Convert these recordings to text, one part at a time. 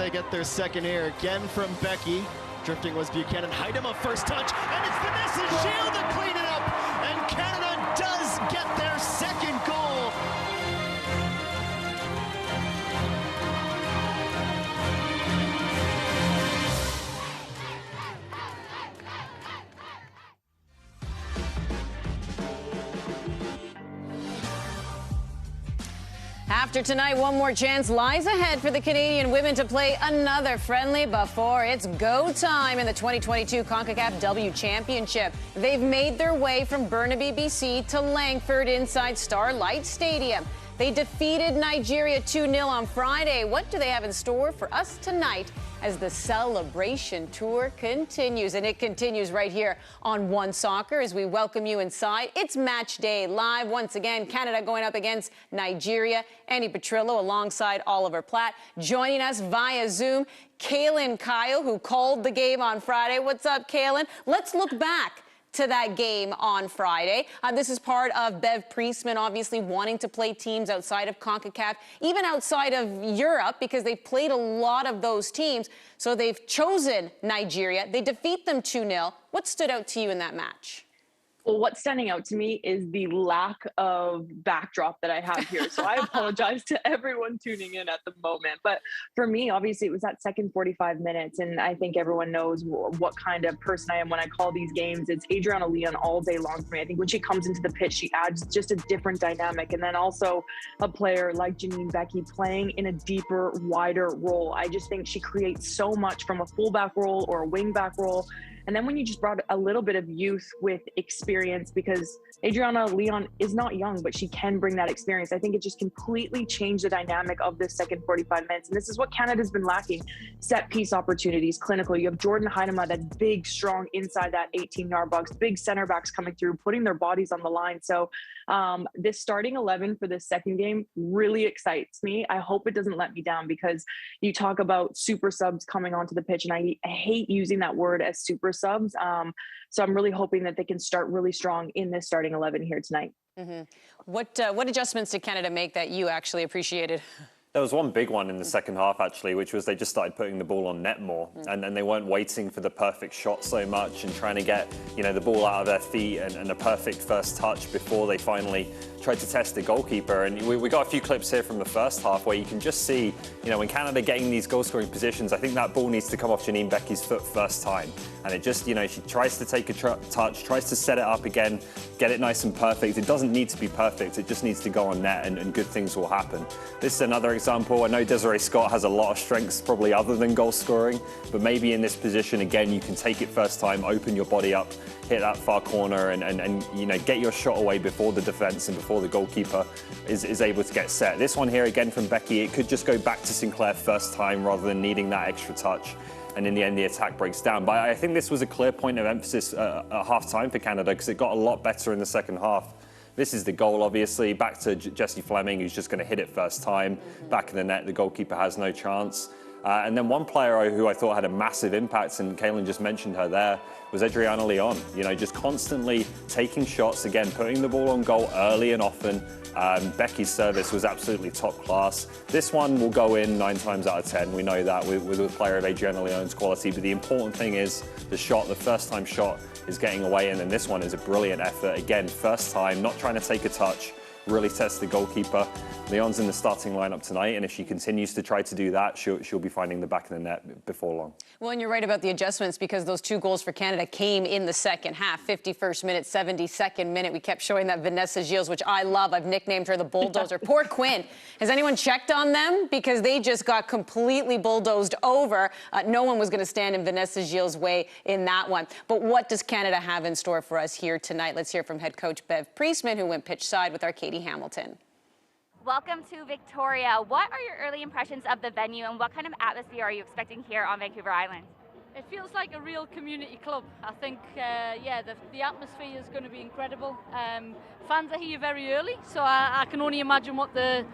they get their second here. Again from Becky. Drifting was Buchanan. Hyde a first touch, and it's Vanessa Gilles to clean it up. And Canada does get their second goal. After tonight, one more chance lies ahead for the Canadian women to play another friendly before it's go time in the 2022 CONCACAF W Championship. They've made their way from Burnaby, BC to Langford inside Starlight Stadium. They defeated Nigeria 2-0 on Friday. What do they have in store for us tonight as the celebration tour continues? And it continues right here on OneSoccer as we welcome you inside. It's Match Day Live. Once again, Canada going up against Nigeria. Andy Petrillo alongside Oliver Platt. Joining us via Zoom, Kaylin Kyle, who called the game on Friday. What's up, Kaylin? Let's look back to that game on Friday. This is part of Bev Priestman obviously wanting to play teams outside of CONCACAF, even outside of Europe, because they've played a lot of those teams. So they've chosen Nigeria. They defeat them 2-0. What stood out to you in that match? Well, what's standing out to me is the lack of backdrop that I have here. So I apologize to everyone tuning in at the moment. But for me, obviously, it was that second 45 minutes. And I think everyone knows what kind of person I am when I call these games. It's Adriana Leon all day long for me. I think when she comes into the pitch, she adds just a different dynamic. And then also a player like Janine Becky playing in a deeper, wider role. I just think she creates so much from a fullback role or a wingback role. And then when you just brought a little bit of youth with experience, because Adriana Leon is not young, but she can bring that experience. I think it just completely changed the dynamic of this second 45 minutes. And this is what Canada's been lacking. Set piece opportunities, clinical. You have Jordan Heidema, that big, strong inside that 18-yard box, big center backs coming through, putting their bodies on the line. So this starting 11 for this second game really excites me. I hope it doesn't let me down, because you talk about super subs coming onto the pitch, and I hate using that word as super subs. So I'm really hoping that they can start really strong in this starting 11 here tonight. Mm-hmm. What adjustments did Canada make that you actually appreciated? There was one big one in the second half, actually, which was they just started putting the ball on net more. And they weren't waiting for the perfect shot so much and trying to get, the ball out of their feet and a perfect first touch before they finally tried to test the goalkeeper. And we got a few clips here from the first half where you can just see, when Canada getting these goal-scoring positions, I think that ball needs to come off Janine Becky's foot first time. And it just, she tries to take a touch, tries to set it up again, get it nice and perfect. It doesn't need to be perfect. It just needs to go on net, and good things will happen. This is another example. I know Desiree Scott has a lot of strengths, probably other than goal scoring, but maybe in this position, again, you can take it first time, open your body up, hit that far corner, and get your shot away before the defense and before the goalkeeper is able to get set. This one here, again, from Becky, it could just go back to Sinclair first time rather than needing that extra touch. And in the end, the attack breaks down. But I think this was a clear point of emphasis at half-time for Canada, because it got a lot better in the second half. This is the goal, obviously, back to Jessie Fleming, who's just going to hit it first time. Back in the net, the goalkeeper has no chance. And then one player who I thought had a massive impact, and Kaylin just mentioned her there, was Adriana Leon. Just constantly taking shots, again, putting the ball on goal early and often. Becky's service was absolutely top class. This one will go in 9 times out of 10. We know that with a player of Adriana Leon's quality. But the important thing is the shot, the first-time shot is getting away. And then this one is a brilliant effort. Again, first time, not trying to take a touch, really test the goalkeeper. Leon's in the starting lineup tonight, and if she continues to try to do that, she'll be finding the back of the net before long. Well, and you're right about the adjustments, because those 2 goals for Canada came in the second half. 51st minute, 72nd minute. We kept showing that Vanessa Gilles, which I love. I've nicknamed her the bulldozer. Poor Quinn. Has anyone checked on them? Because they just got completely bulldozed over. No one was going to stand in Vanessa Gilles' way in that one. But what does Canada have in store for us here tonight? Let's hear from head coach Bev Priestman, who went pitch side with our Katie Hamilton. Welcome to Victoria. What are your early impressions of the venue, and what kind of atmosphere are you expecting here on Vancouver Island? It feels like a real community club. I think, the atmosphere is going to be incredible. Fans are here very early, so I can only imagine what the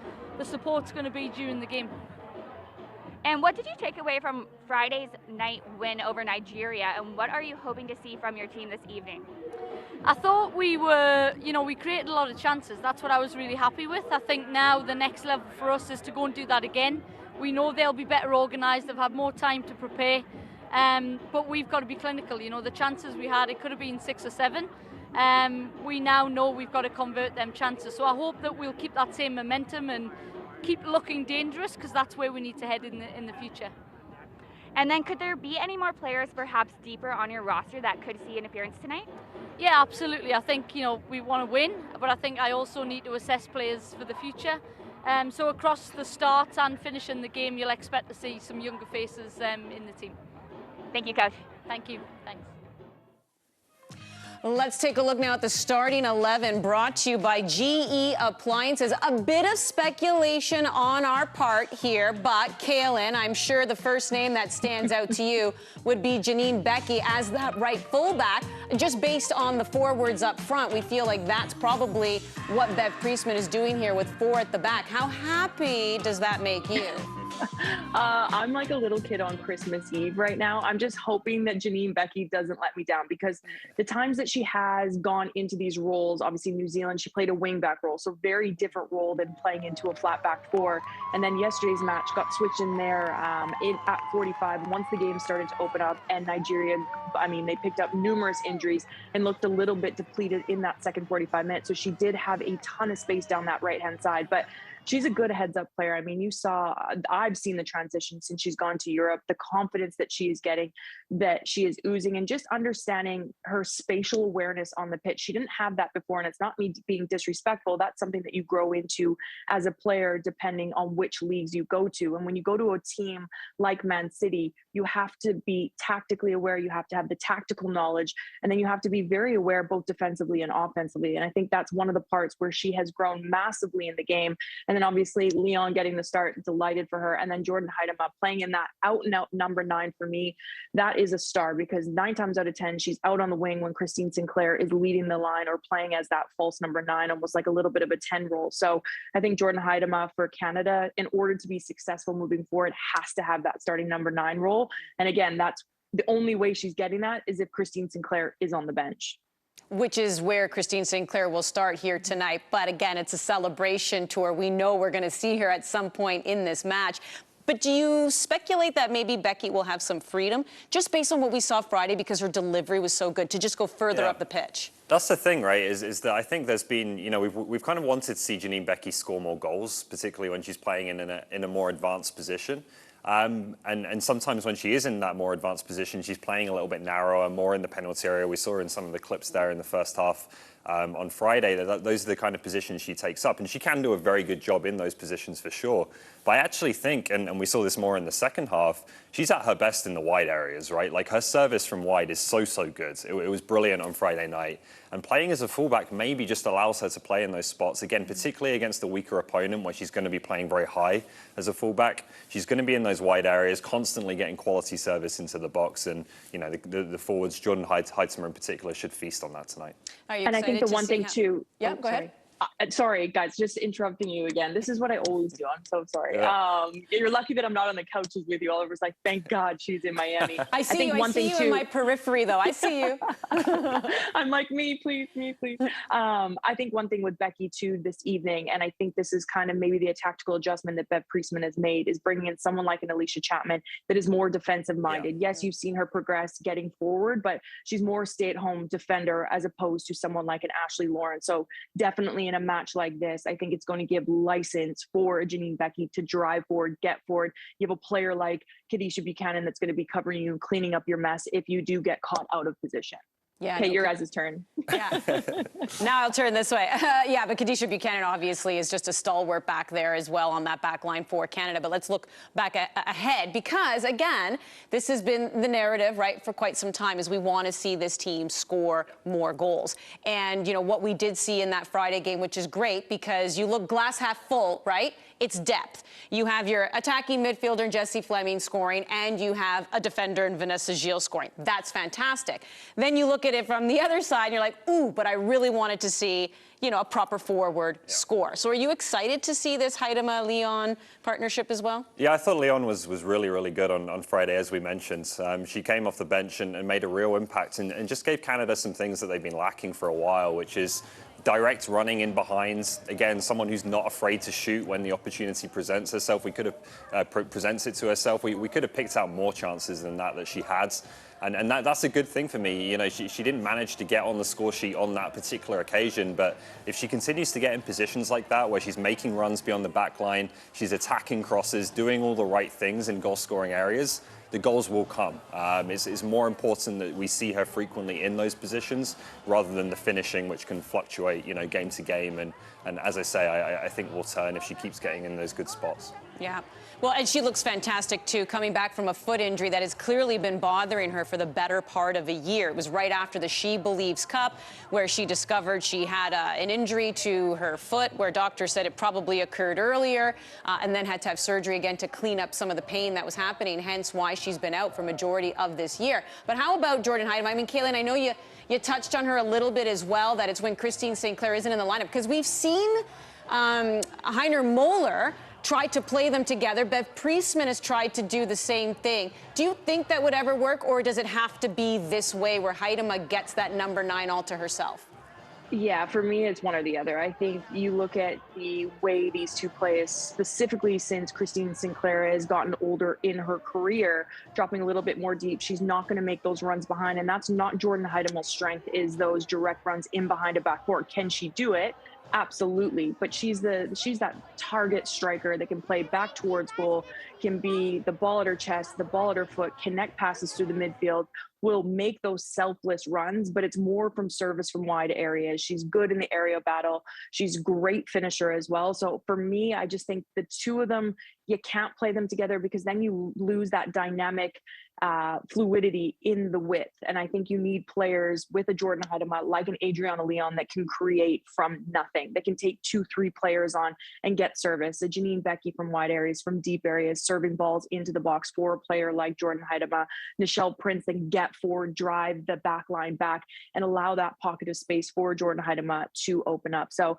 support's going to be during the game. And what did you take away from Friday's night win over Nigeria, and what are you hoping to see from your team this evening? I thought we created a lot of chances. That's what I was really happy with. I think now the next level for us is to go and do that again. We know they'll be better organised, they've had more time to prepare, but we've got to be clinical. You know, the chances we had, it could have been 6 or 7. We now know we've got to convert them chances. So I hope that we'll keep that same momentum and keep looking dangerous, because that's where we need to head in the future. And then could there be any more players perhaps deeper on your roster that could see an appearance tonight? Yeah, absolutely. I think, you know, we want to win, but I think I also need to assess players for the future. So across the start and finishing the game, you'll expect to see some younger faces in the team. Thank you, Coach. Thank you. Thanks. Let's take a look now at the starting 11, brought to you by GE Appliances. A bit of speculation on our part here, but Kaylin, I'm sure the first name that stands out to you would be Janine Beckie as that right fullback. Just based on the forwards up front, we feel like that's probably what Bev Priestman is doing here with 4 at the back. How happy does that make you? I'm like a little kid on Christmas Eve right now. I'm just hoping that Janine Beckie doesn't let me down, because the times that she has gone into these roles, obviously New Zealand, she played a wing-back role, so very different role than playing into a flat-back 4. And then yesterday's match got switched in there at 45 once the game started to open up, and Nigeria, I mean, they picked up numerous injuries and looked a little bit depleted in that second 45 minutes. So she did have a ton of space down that right-hand side, but she's a good heads-up player. I mean, I've seen the transition since she's gone to Europe, the confidence that she is getting, that she is oozing, and just understanding her spatial awareness on the pitch. She didn't have that before, and it's not me being disrespectful. That's something that you grow into as a player, depending on which leagues you go to. And when you go to a team like Man City, you have to be tactically aware. You have to have the tactical knowledge, and then you have to be very aware both defensively and offensively. And I think that's one of the parts where she has grown massively in the game. And then obviously Leon getting the start, delighted for her. And then Jordan Hyde playing in that out and out number 9 for me, that is a star, because 9 times out of 10, she's out on the wing when Christine Sinclair is leading the line or playing as that false number 9, almost like a little bit of a 10 role. So I think Jordan Hyde for Canada, in order to be successful moving forward, has to have that starting number 9 role. And again, that's the only way she's getting that is if Christine Sinclair is on the bench. Which is where Christine Sinclair will start here tonight. But again, it's a celebration tour. We know we're going to see her at some point in this match. But do you speculate that maybe Beckie will have some freedom, just based on what we saw Friday, because her delivery was so good, to just go further up the pitch? That's the thing, right, is that I think there's been, you know, we've kind of wanted to see Janine Beckie score more goals, particularly when she's playing in a more advanced position. And sometimes when she is in that more advanced position, she's playing a little bit narrower, more in the penalty area. We saw in some of the clips there in the first half on Friday that those are the kind of positions she takes up. And she can do a very good job in those positions for sure. But I actually think, and we saw this more in the second half, she's at her best in the wide areas, right? Like her service from wide is so good. It was brilliant on Friday night. And playing as a fullback maybe just allows her to play in those spots, again, particularly against a weaker opponent where she's going to be playing very high as a fullback. She's going to be in those wide areas, constantly getting quality service into the box. And, you know, the forwards, Jordan Heitzmer in particular, should feast on that tonight. Are you and I think the one thing too... Yeah, go ahead. Sorry, guys, just interrupting you again. This is what I always do. I'm so sorry. Yeah. You're lucky that I'm not on the couches with you. Oliver's like, thank God she's in Miami. I see you in my periphery, though. I see you. I'm like, me, please. I think one thing with Beckie, too, this evening, and I think this is kind of maybe the tactical adjustment that Bev Priestman has made, is bringing in someone like an Alicia Chapman that is more defensive-minded. Yeah. Yes, you've seen her progress getting forward, but she's more stay-at-home defender as opposed to someone like an Ashley Lawrence. So definitely in a match like this, I think it's going to give license for Janine Beckie to drive forward, get forward. You have a player like Kadisha Buchanan that's going to be covering you and cleaning up your mess if you do get caught out of position. Yeah. Okay, your guys' turn. Yeah. Now I'll turn this way. Yeah, but Kadisha Buchanan obviously is just a stalwart back there as well on that back line for Canada. But let's look back ahead, because, again, this has been the narrative, right, for quite some time, is we want to see this team score more goals. And, you know, what we did see in that Friday game, which is great, because you look glass half full, right? It's depth. You have your attacking midfielder, Jessie Fleming, scoring, and you have a defender in Vanessa Gilles scoring. That's fantastic. Then you look at it from the other side, and you're like, ooh, but I really wanted to see, you know, a proper forward score. So are you excited to see this Hyde-Leon partnership as well? Yeah, I thought Leon was really good on Friday, as we mentioned. She came off the bench and made a real impact and just gave Canada some things that they've been lacking for a while, which is direct running in behind. Again, someone who's not afraid to shoot when the opportunity presents herself. We could have presents it to herself. We could have picked out more chances than that she had. And that's a good thing for me. You know, she didn't manage to get on the score sheet on that particular occasion, but if she continues to get in positions like that, where she's making runs beyond the back line, she's attacking crosses, doing all the right things in goal-scoring areas, the goals will come. It's more important that we see her frequently in those positions rather than the finishing, which can fluctuate, you know, game to game. And as I say, I think will turn if she keeps getting in those good spots. Yeah. Well, and she looks fantastic, too, coming back from a foot injury that has clearly been bothering her for the better part of a year. It was right after the She Believes Cup, where she discovered she had an injury to her foot, where doctors said it probably occurred earlier, and then had to have surgery again to clean up some of the pain that was happening, hence why she's been out for majority of this year. But how about Jordan Hyde? I mean, Kaylin, I know you touched on her a little bit as well, that it's when Christine St. Clair isn't in the lineup, because we've seen Heiner Moeller tried to play them together. Bev Priestman has tried to do the same thing. Do you think that would ever work, or does it have to be this way where Heidema gets that number 9 all to herself? Yeah, for me, it's one or the other. I think you look at the way these two play, specifically since Christine Sinclair has gotten older in her career, dropping a little bit more deep. She's not going to make those runs behind, and that's not Jordan Heidema's strength, is those direct runs in behind a backboard. Can she do it? Absolutely, but she's that target striker that can play back towards goal, can be the ball at her chest, the ball at her foot, connect passes through the midfield, will make those selfless runs, but it's more from service from wide areas. She's good in the area battle. She's a great finisher as well. So for me, I just think the two of them, you can't play them together because then you lose that dynamic fluidity in the width. And I think you need players with a Jordan Heidema, like an Adriana Leon, that can create from nothing, that can take 2-3 players on and get service. A Janine Becky from wide areas, from deep areas, serving balls into the box for a player like Jordan Heidema. Nichelle Prince then get forward, drive the back line back, and allow that pocket of space for Jordan Heidema to open up. So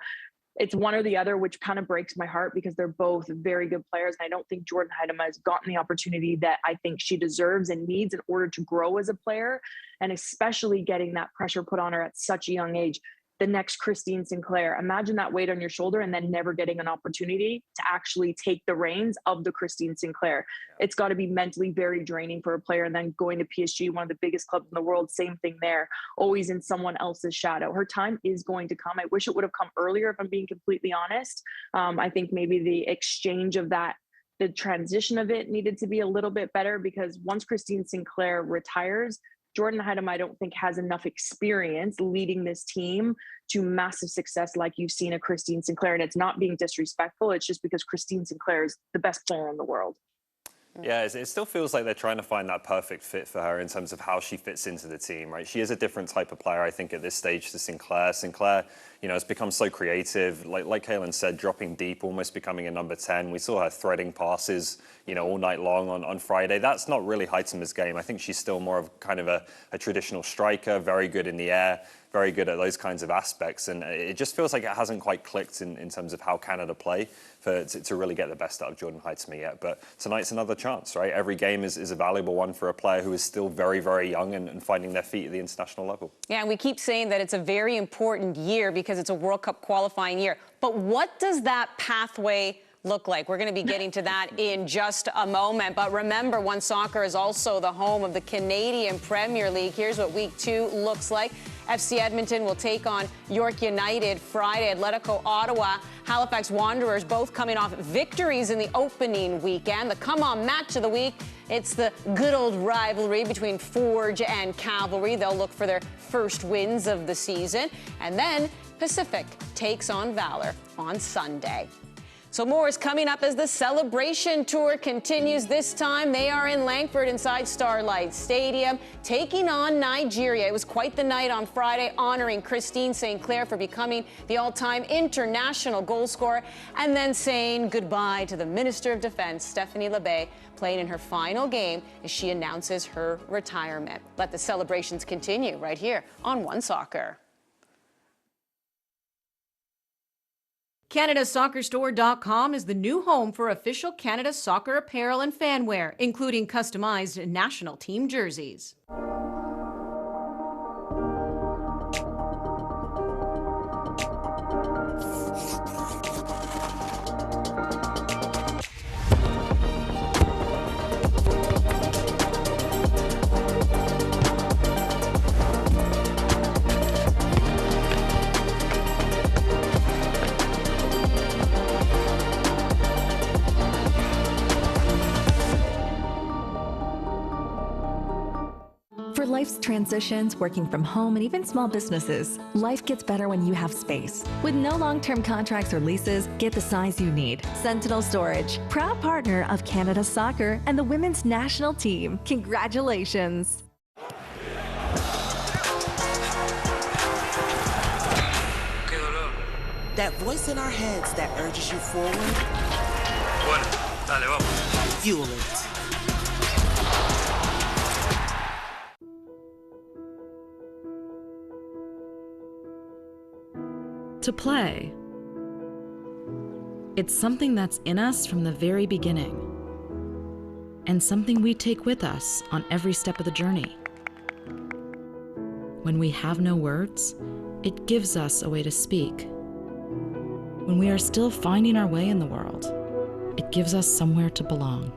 it's one or the other, which kind of breaks my heart because they're both very good players. And I don't think Jordan Heidema has gotten the opportunity that I think she deserves and needs in order to grow as a player, and especially getting that pressure put on her at such a young age. The next Christine Sinclair, imagine that weight on your shoulder and then never getting an opportunity to actually take the reins of the Christine Sinclair. It's got to be mentally very draining for a player. And then going to PSG, one of the biggest clubs in the world, same thing there, always in someone else's shadow. Her time is going to come. I wish it would have come earlier, if I'm being completely honest. I think maybe the exchange of that, the transition of it needed to be a little bit better, because once Christine Sinclair retires, Jordan Heidema, I don't think, has enough experience leading this team to massive success like you've seen a Christine Sinclair. And it's not being disrespectful. It's just because Christine Sinclair is the best player in the world. Yeah, it still feels like they're trying to find that perfect fit for her in terms of how she fits into the team, right? She is a different type of player, I think, at this stage to Sinclair. Sinclair, you know, has become so creative, like Kaylin said, dropping deep, almost becoming a number 10. We saw her threading passes, you know, all night long on Friday. That's not really Heidema's game. I think she's still more of kind of a traditional striker, very good in the air, very good at those kinds of aspects. And it just feels like it hasn't quite clicked in terms of how Canada play to really get the best out of Jordan Heidema yet. But tonight's another chance, right? Every game is a valuable one for a player who is still very, very young and finding their feet at the international level. Yeah, and we keep saying that it's a very important year because it's a World Cup qualifying year. But what does that pathway look like? We're going to be getting to that in just a moment. But remember, OneSoccer is also the home of the Canadian Premier League. Here's what Week 2 looks like. FC Edmonton will take on York United Friday. Atletico Ottawa, Halifax Wanderers, both coming off victories in the opening weekend. The come-on match of the week, it's the good old rivalry between Forge and Cavalry. They'll look for their first wins of the season. And then Pacific takes on Valor on Sunday. So more is coming up as the Celebration Tour continues. This time they are in Langford inside Starlight Stadium, taking on Nigeria. It was quite the night on Friday, honoring Christine St. Clair for becoming the all-time international goal scorer, and then saying goodbye to the Minister of Defense, Stephanie Labbe, playing in her final game as she announces her retirement. Let the celebrations continue right here on OneSoccer. CanadaSoccerStore.com is the new home for official Canada Soccer apparel and fanwear, including customized national team jerseys. transitions, working from home, and even small businesses. Life gets better when you have space. With no long-term contracts or leases, get the size you need. Sentinel Storage, proud partner of Canada Soccer and the women's national team. Congratulations. That voice in our heads that urges you forward. Bueno, dale, vamos. Fuel it. To play. It's something that's in us from the very beginning, and something we take with us on every step of the journey. When we have no words, it gives us a way to speak. When we are still finding our way in the world, it gives us somewhere to belong.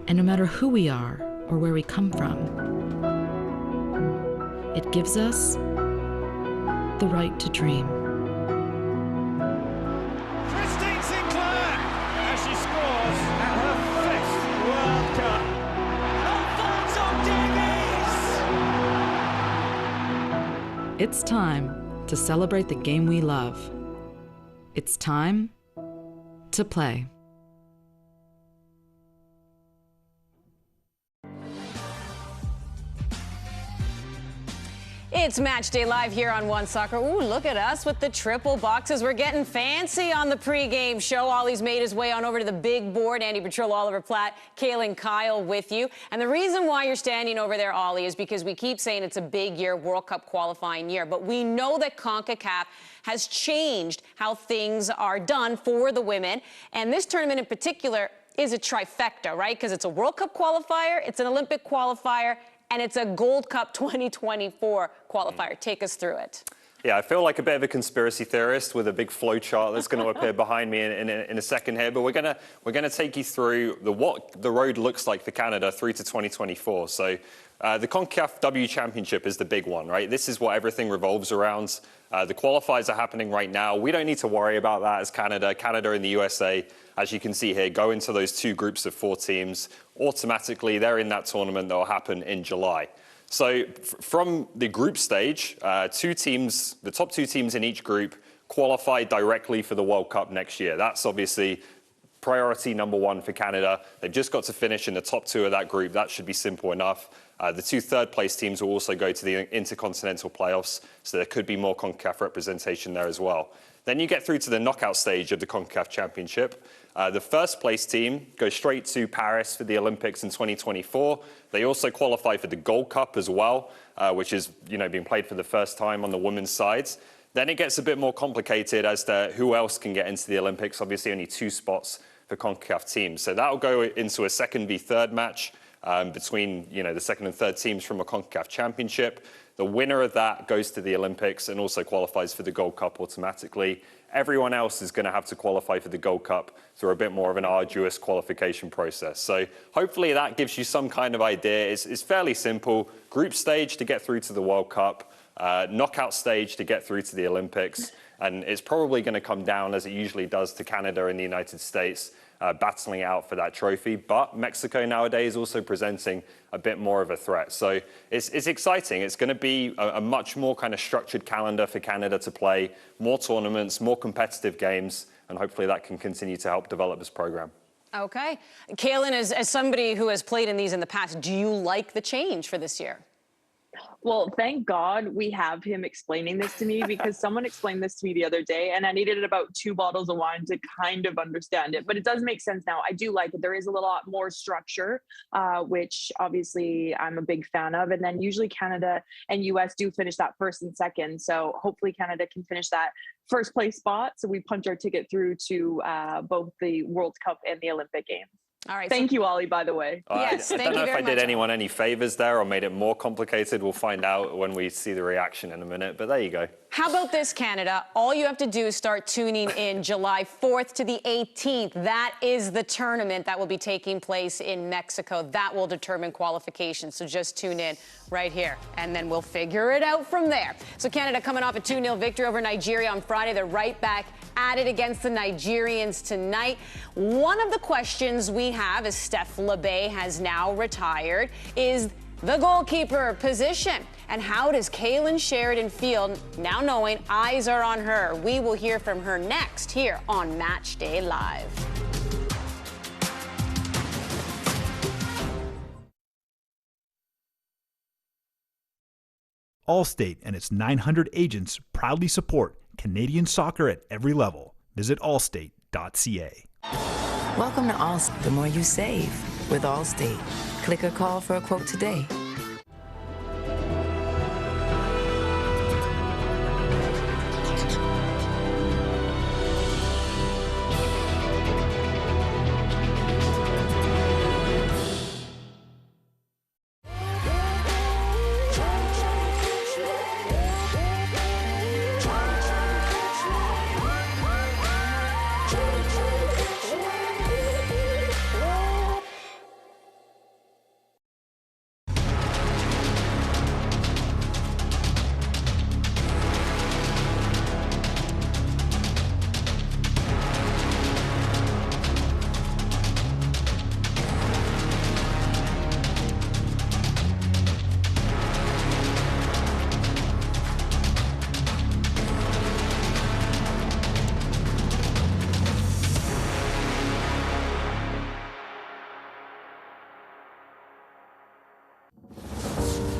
And no matter who we are or where we come from, it gives us the right to dream. Christine Sinclair as she scores at her 5th World Cup. Alfonso Davies! It's time to celebrate the game we love. It's time to play. It's Match Day Live here on OneSoccer. Ooh, look at us with the triple boxes. We're getting fancy on the pregame show. Ollie's made his way on over to the big board. Andy Petrillo, Oliver Platt, Kaylin Kyle with you. And the reason why you're standing over there, Ollie, is because we keep saying it's a big year, World Cup qualifying year. But we know that CONCACAF has changed how things are done for the women. And this tournament in particular is a trifecta, right? Because it's a World Cup qualifier, it's an Olympic qualifier, and it's a Gold Cup 2024 qualifier. Take us through it. Yeah, I feel like a bit of a conspiracy theorist with a big flow chart that's going to appear behind me in a second here. But we're gonna take you through what the road looks like for Canada through to 2024. So the CONCACAF W Championship is the big one, right? This is what everything revolves around. The qualifiers are happening right now. We don't need to worry about that as Canada. Canada and the USA, as you can see here, go into those two groups of 4 teams. Automatically, they're in that tournament that will happen in July. So from the group stage, the top 2 teams in each group qualify directly for the World Cup next year. That's obviously priority number 1 for Canada. They've just got to finish in the top 2 of that group. That should be simple enough. The 2 third-place teams will also go to the Intercontinental Playoffs, so there could be more CONCACAF representation there as well. Then you get through to the knockout stage of the CONCACAF Championship. The first-place team goes straight to Paris for the Olympics in 2024. They also qualify for the Gold Cup as well, which is being played for the first time on the women's sides. Then it gets a bit more complicated as to who else can get into the Olympics. Obviously, only 2 spots for CONCACAF teams. So that'll go into a second v third match between the second and third teams from a CONCACAF Championship. The winner of that goes to the Olympics and also qualifies for the Gold Cup automatically. Everyone else is going to have to qualify for the Gold Cup through a bit more of an arduous qualification process. So hopefully that gives you some kind of idea. It's fairly simple. Group stage to get through to the World Cup, knockout stage to get through to the Olympics. And it's probably going to come down, as it usually does, to Canada and the United States, battling out for that trophy. But Mexico nowadays also presenting a bit more of a threat. So it's exciting. It's going to be a much more kind of structured calendar for Canada to play, more tournaments, more competitive games, and hopefully that can continue to help develop this program. Okay. Kaylin, as somebody who has played in these in the past, do you like the change for this year? Well, thank God we have him explaining this to me, because someone explained this to me the other day and I needed about 2 bottles of wine to kind of understand it. But it does make sense now. I do like it. There is a lot more structure, which obviously I'm a big fan of. And then usually Canada and US do finish that first and second. So hopefully Canada can finish that first place spot, so we punch our ticket through to both the World Cup and the Olympic Games. All right. Thank you, Ollie, by the way. Yes, I don't know if I did anyone any favors there or made it more complicated. We'll find out when we see the reaction in a minute, but there you go. How about this, Canada? All you have to do is start tuning in July 4th to the 18th. That is the tournament that will be taking place in Mexico. That will determine qualification. So just tune in right here, and then we'll figure it out from there. So Canada coming off a 2-0 victory over Nigeria on Friday. They're right back at it against the Nigerians tonight. One of the questions we have, as Steph LeBay has now retired, is the goalkeeper position. And how does Kaylin Sheridan feel now knowing eyes are on her? We will hear from her next here on Matchday Live. Allstate and its 900 agents proudly support Canadian soccer at every level. Visit allstate.ca. Welcome to Allstate. The more you save with Allstate. Click or call for a quote today.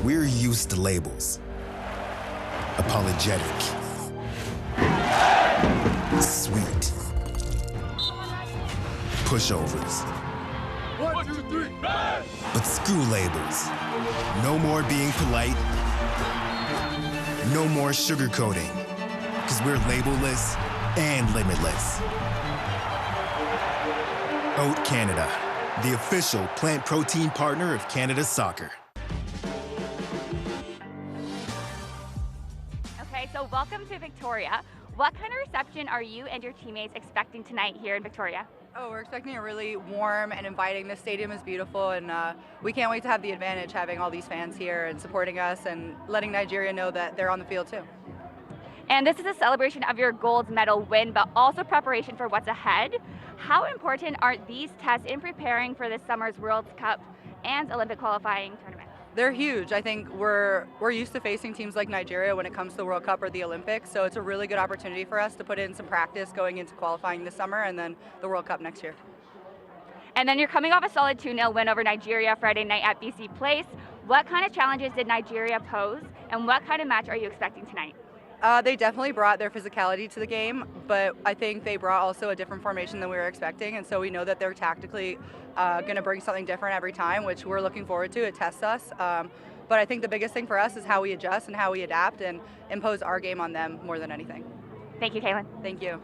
We're used to labels. Apologetic. Sweet. Pushovers. 1, 2, 3, bang! But screw labels. No more being polite. No more sugarcoating. Because we're labelless and limitless. Oat Canada, the official plant protein partner of Canada Soccer. So welcome to Victoria. What kind of reception are you and your teammates expecting tonight here in Victoria? Oh, we're expecting a really warm and inviting. The stadium is beautiful, and we can't wait to have the advantage having all these fans here and supporting us and letting Nigeria know that they're on the field too. And this is a celebration of your gold medal win, but also preparation for what's ahead. How important are these tests in preparing for this summer's World Cup and Olympic qualifying tournament? They're huge. I think we're used to facing teams like Nigeria when it comes to the World Cup or the Olympics, so it's a really good opportunity for us to put in some practice going into qualifying this summer and then the World Cup next year. And then you're coming off a solid 2-0 win over Nigeria Friday night at BC Place. What kind of challenges did Nigeria pose, and what kind of match are you expecting tonight? They definitely brought their physicality to the game, but I think they brought also a different formation than we were expecting, and so we know that they're tactically going to bring something different every time, which we're looking forward to. It tests us, but I think the biggest thing for us is how we adjust and how we adapt and impose our game on them more than anything. Thank you, Kaylin. Thank you.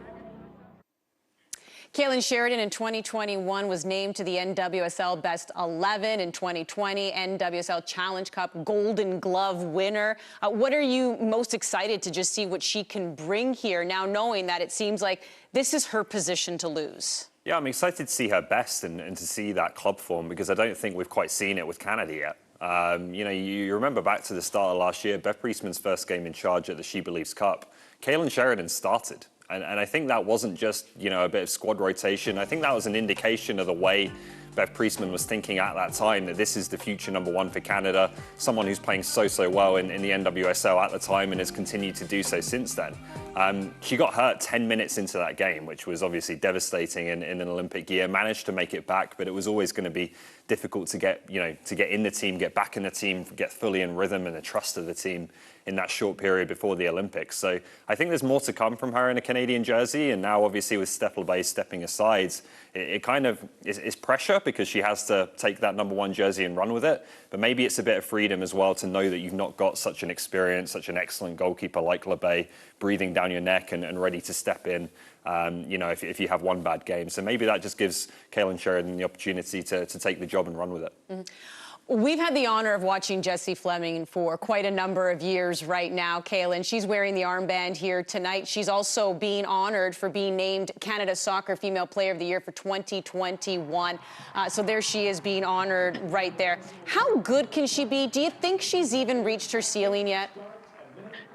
Kaylin Sheridan in 2021 was named to the NWSL Best 11 in 2020, NWSL Challenge Cup Golden Glove winner. What are you most excited to just see what she can bring here now, knowing that it seems like this is her position to lose? Yeah, I'm excited to see her best and to see that club form, because I don't think we've quite seen it with Canada yet. You know, you remember back to the start of last year, Bev Priestman's first game in charge at the She Believes Cup. Kaylin Sheridan started. And I think that wasn't just, you know, a bit of squad rotation. I think that was an indication of the way Bev Priestman was thinking at that time, that this is the future #1 for Canada, someone who's playing so well in the NWSL at the time and has continued to do so since then. She got hurt 10 minutes into that game, which was obviously devastating in an Olympic year, managed to make it back, but it was always going to be difficult to get, you know, to get in the team, get back in the team, get fully in rhythm and the trust of the team in that short period before the Olympics. So I think there's more to come from her in a Canadian jersey, and now obviously with Steph LeBay stepping aside, it kind of is pressure because she has to take that #1 jersey and run with it, but maybe it's a bit of freedom as well to know that you've not got such an experience, such an excellent goalkeeper like LeBay breathing down your neck and ready to step in, you know, if you have one bad game. So maybe that just gives Kaylin Sheridan the opportunity to take the job and run with it. Mm-hmm. We've had the honor of watching Jessie Fleming for quite a number of years right now, Kaylin. She's wearing the armband here tonight. She's also being honored for being named Canada's Soccer Female Player of the Year for 2021. So there she is being honored right there. How good can she be? Do you think she's even reached her ceiling yet?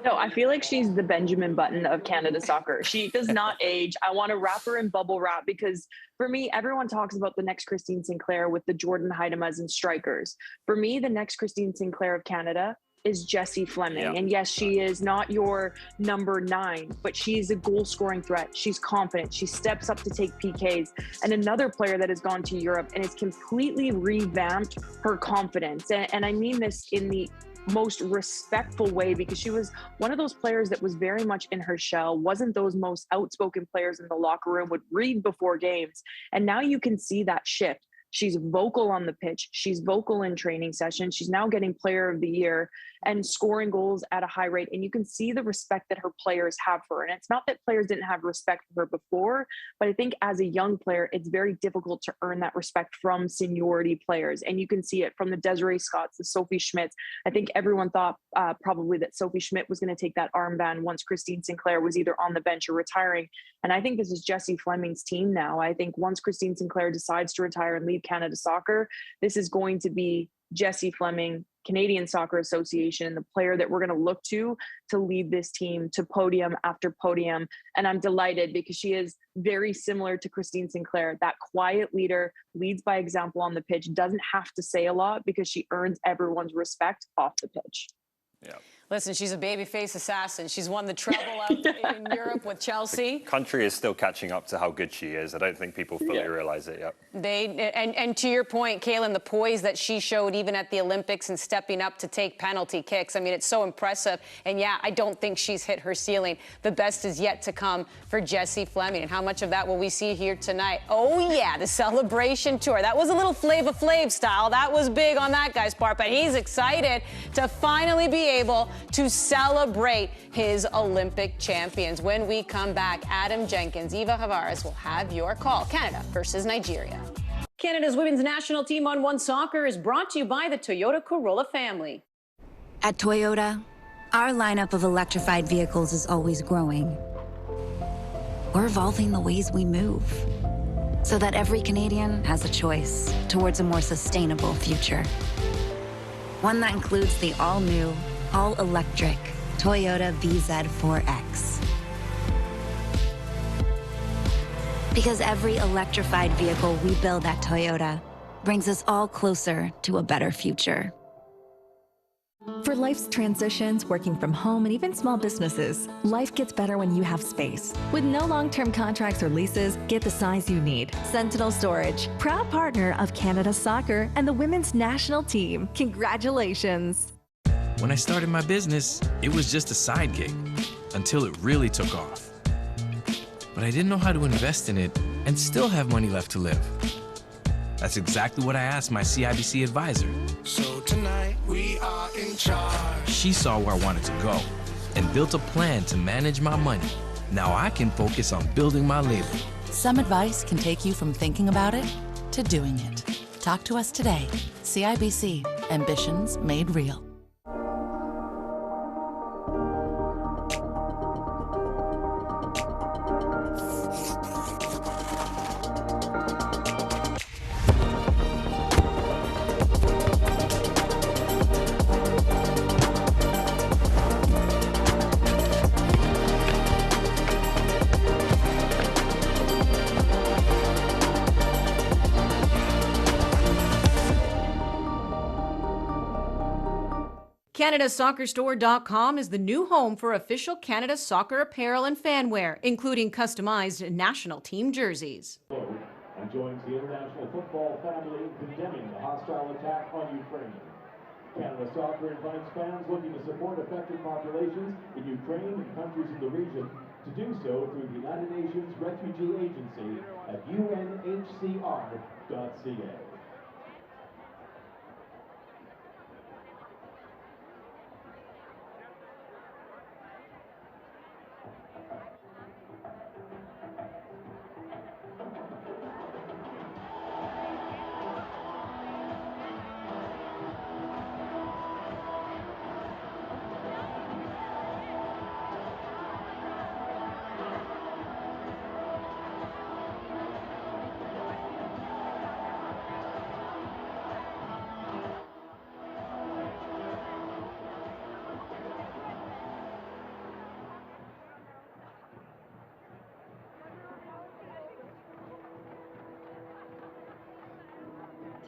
No, I feel like she's the Benjamin Button of Canada soccer. She does not age. I want to wrap her in bubble wrap because for me, everyone talks about the next Christine Sinclair with the Jordan Heidemas and strikers. For me, the next Christine Sinclair of Canada is Jessie Fleming. Yeah. And yes, she is not your number 9, but she's a goal scoring threat. She's confident. She steps up to take PKs. And another player that has gone to Europe and has completely revamped her confidence. And I mean this in the most respectful way, because she was one of those players that was very much in her shell, wasn't those most outspoken players in the locker room, would read before games. And now you can see that shift. She's vocal on the pitch. She's vocal in training sessions. She's now getting Player of the Year and scoring goals at a high rate. And you can see the respect that her players have for her. And it's not that players didn't have respect for her before, but I think as a young player, it's very difficult to earn that respect from seniority players. And you can see it from the Desiree Scotts, the Sophie Schmidts. I think everyone thought probably that Sophie Schmidt was going to take that armband once Christine Sinclair was either on the bench or retiring. And I think this is Jessie Fleming's team now. I think once Christine Sinclair decides to retire and leave Canada Soccer, this is going to be Jessie Fleming, Canadian Soccer Association, the player that we're going to look to lead this team to podium after podium. And I'm delighted because she is very similar to Christine Sinclair, that quiet leader, leads by example on the pitch, doesn't have to say a lot because she earns everyone's respect off the pitch. Yeah. Listen, she's a babyface assassin. She's won the treble out in Europe with Chelsea. The country is still catching up to how good she is. I don't think people fully realize it yet. And to your point, Kaylin, the poise that she showed even at the Olympics and stepping up to take penalty kicks, I mean, it's so impressive. And yeah, I don't think she's hit her ceiling. The best is yet to come for Jessie Fleming. And how much of that will we see here tonight? Oh yeah, the celebration tour. That was a little Flava Flav style. That was big on that guy's part, but he's excited to finally be able to celebrate his Olympic champions. When we come back, Adam Jenkins, Eva Havares will have your call. Canada versus Nigeria. Canada's women's national team on OneSoccer is brought to you by the Toyota Corolla family. At Toyota, our lineup of electrified vehicles is always growing. We're evolving the ways we move so that every Canadian has a choice towards a more sustainable future. One that includes the all-new, all-electric Toyota VZ4X. Because every electrified vehicle we build at Toyota brings us all closer to a better future. For life's transitions, working from home, and even small businesses, life gets better when you have space. With no long-term contracts or leases, get the size you need. Sentinel Storage, proud partner of Canada Soccer and the women's national team. Congratulations. When I started my business, it was just a side gig until it really took off. But I didn't know how to invest in it and still have money left to live. That's exactly what I asked my CIBC advisor. So tonight we are in charge. She saw where I wanted to go and built a plan to manage my money. Now I can focus on building my label. Some advice can take you from thinking about it to doing it. Talk to us today. CIBC, ambitions made real. CanadaSoccerStore.com is the new home for official Canada Soccer apparel and fanwear, including customized national team jerseys. And joins the international football family in condemning the hostile attack on Ukraine. Canada Soccer invites fans looking to support affected populations in Ukraine and countries in the region to do so through the United Nations Refugee Agency at UNHCR.ca.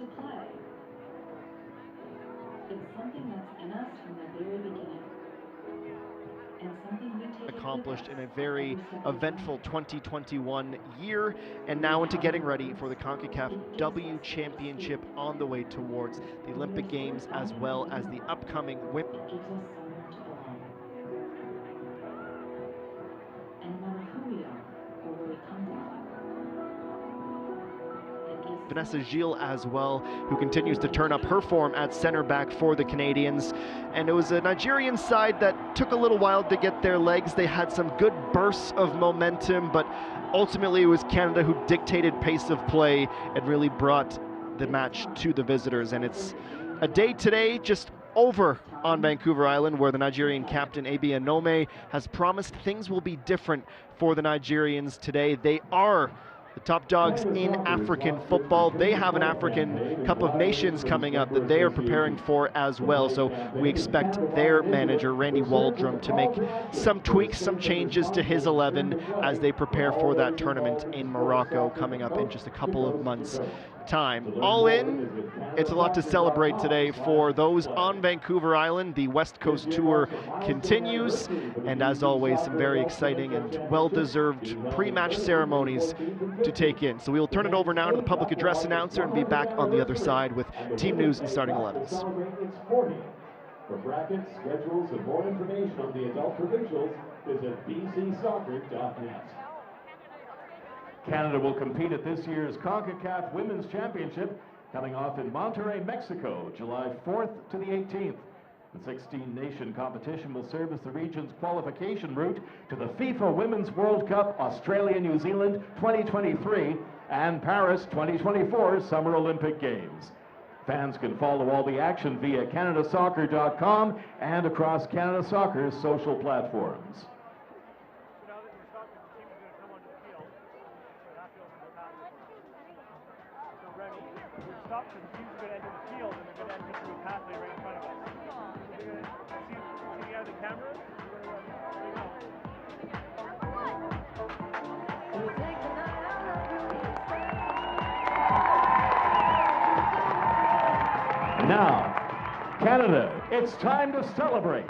to play. It's something that's in us from the very beginning. And something we take accomplished in a very eventful 2021 year, and now into getting ready for the CONCACAF W Championship on the way towards the Olympic Games, as well as the upcoming It gives us somewhere to belong. And no matter who we are or where we come from, Vanessa Gilles as well, who continues to turn up her form at center back for the Canadians. And it was a Nigerian side that took a little while to get their legs. They had some good bursts of momentum, but ultimately it was Canada who dictated pace of play and really brought the match to the visitors. And it's a day today just over on Vancouver Island, where the Nigerian captain Abi Anome has promised things will be different for the Nigerians today. They are the top dogs in African football. They have an African Cup of Nations coming up that they are preparing for as well. So we expect their manager, Randy Waldrum, to make some tweaks, some changes to his 11 as they prepare for that tournament in Morocco coming up in just a couple of months' time. All in, it's a lot to celebrate today for those on Vancouver Island. The West Coast Tour continues, and as always, some very exciting and well-deserved pre-match ceremonies to take in. So we will turn it over now to the public address announcer and be back on the other side with team news and starting 11s. For brackets, schedules, and more information on the adult provincials, visit bcsoccer.net. Canada will compete at this year's CONCACAF Women's Championship, coming off in Monterrey, Mexico, July 4th to the 18th. The 16-nation competition will serve as the region's qualification route to the FIFA Women's World Cup Australia-New Zealand 2023 and Paris 2024 Summer Olympic Games. Fans can follow all the action via CanadaSoccer.com and across Canada Soccer's social platforms. Now, Canada, it's time to celebrate.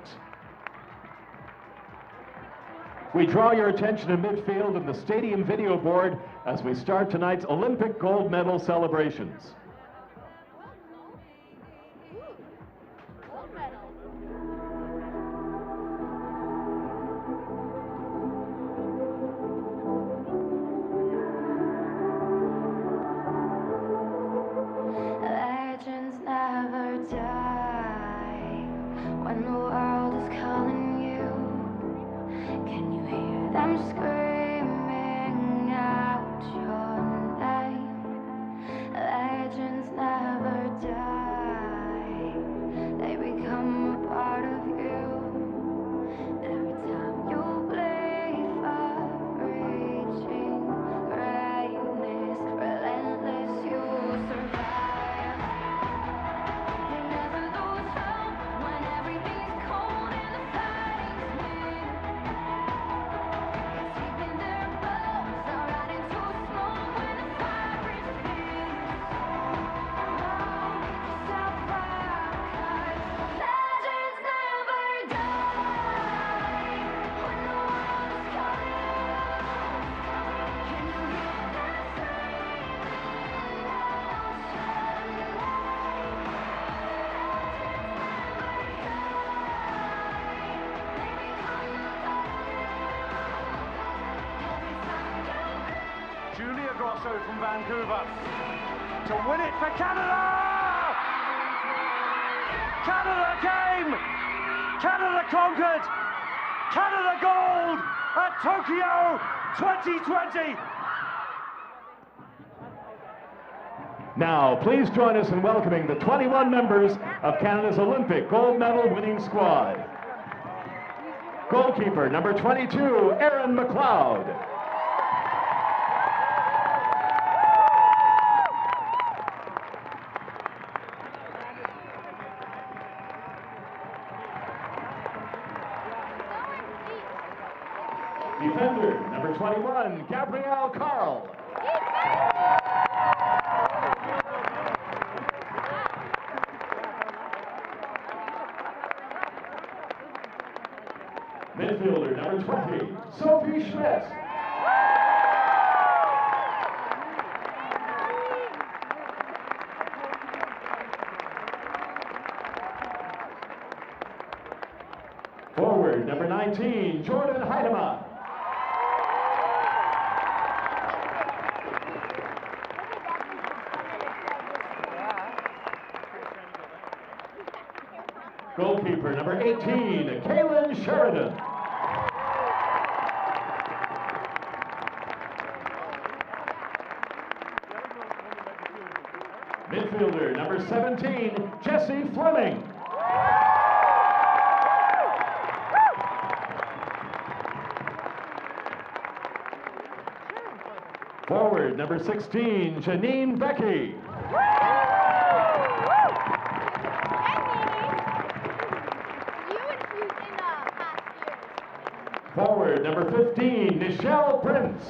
We draw your attention to midfield and the stadium video board as we start tonight's Olympic gold medal celebrations. Legends never die when the world is calling you. Can you hear them screaming out your name? Legends never die, they become a part of you. Every time you play for reaching greatness, relentless, you survive. From Vancouver to win it for Canada! Canada came! Canada conquered! Canada gold at Tokyo 2020! Now, please join us in welcoming the 21 members of Canada's Olympic gold medal winning squad. Goalkeeper number 22, Aaron McLeod. Defender, number 21, Gabrielle Carl. Midfielder number 20, Sophie Schmidt. Forward number 19, Jordan Hyde. Goalkeeper number 18, Kaylin Sheridan. Midfielder number 17, Jessie Fleming. Forward number 16, Janine Becky. Forward number 15, Nichelle Prince.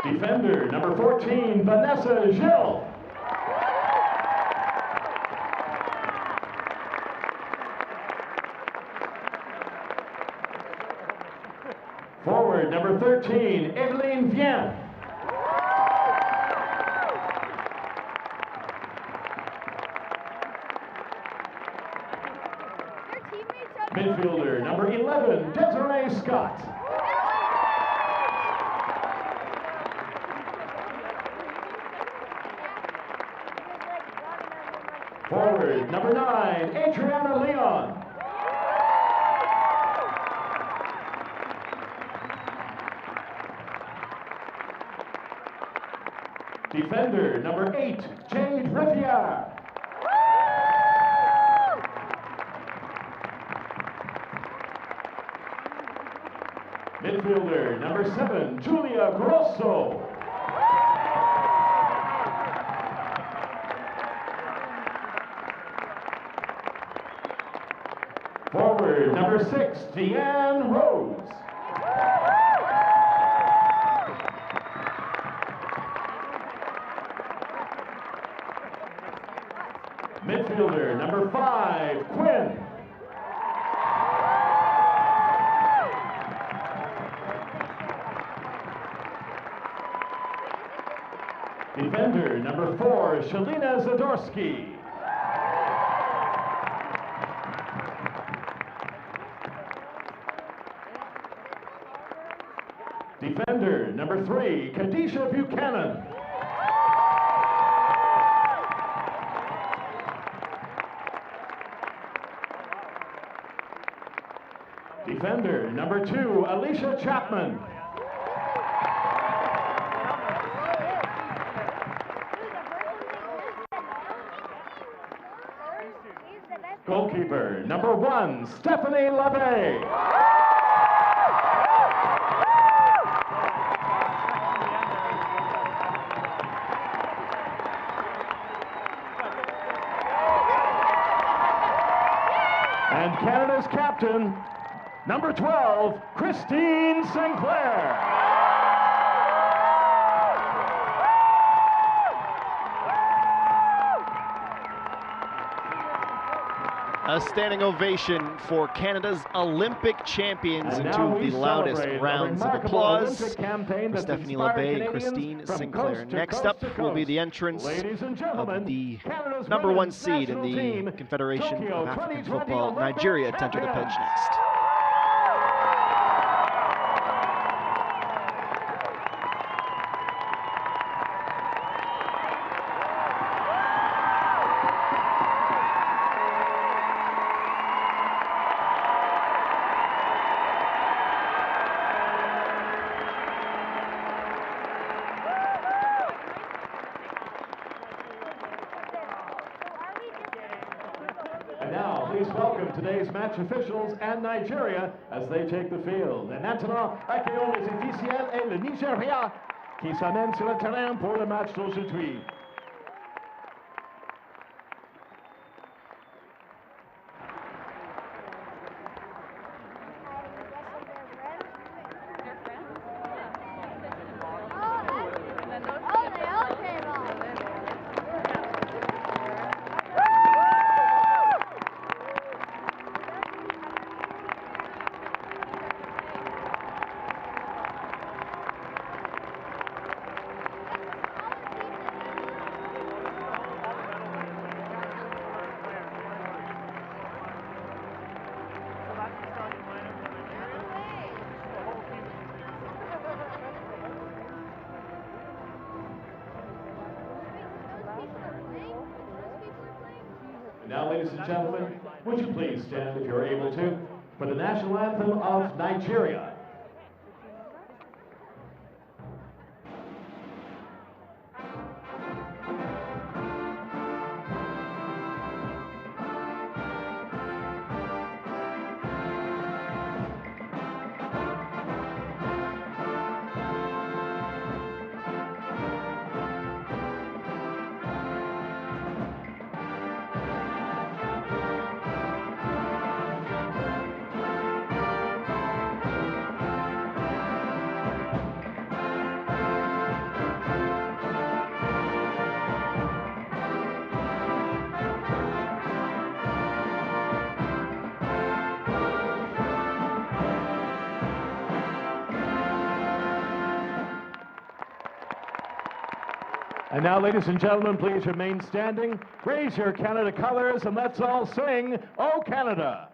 Defender number 14, Vanessa Gilles. Forward number 13, Eveline Vien. Midfielder number 11, Desiree Scott. Forward number 9, Adriana Leon. Defender number 8, Jade Riviere. Midfielder number 7, Julia Grosso. Forward number 6, Deanne Rose. Midfielder number 5, Quinn. Defender number 4, Shalina Zadorsky. Defender number 3, Kadisha Buchanan. Defender number 2, Alicia Chapman. Goalkeeper number 1, Stephanie LaVey. And Canada's captain, number 12, Christine Sinclair. A standing ovation for Canada's Olympic champions into the loudest rounds of applause for Stephanie LaVey and Christine Sinclair. Next up will be the entrance of the number 1 seed in the Confederation of African Football, Nigeria, to enter the pitch next. And now, please welcome today's match officials and Nigeria as they take the field. Et maintenant, accueillons les officiels et le Nigeria qui s'amènent sur le terrain pour le match d'aujourd'hui. Now, ladies and gentlemen, would you please stand if you're able to for the national anthem of Nigeria. And now, ladies and gentlemen, please remain standing, raise your Canada colors, and let's all sing, "O Canada."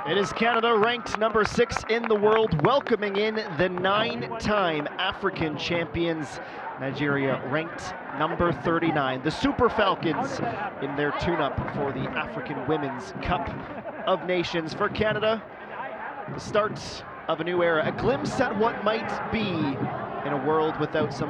It is Canada, ranked number 6 in the world, welcoming in the 9-time African champions. Nigeria ranked number 39. The Super Falcons in their tune-up for the African Women's Cup of Nations. For Canada, the start of a new era, a glimpse at what might be in a world without some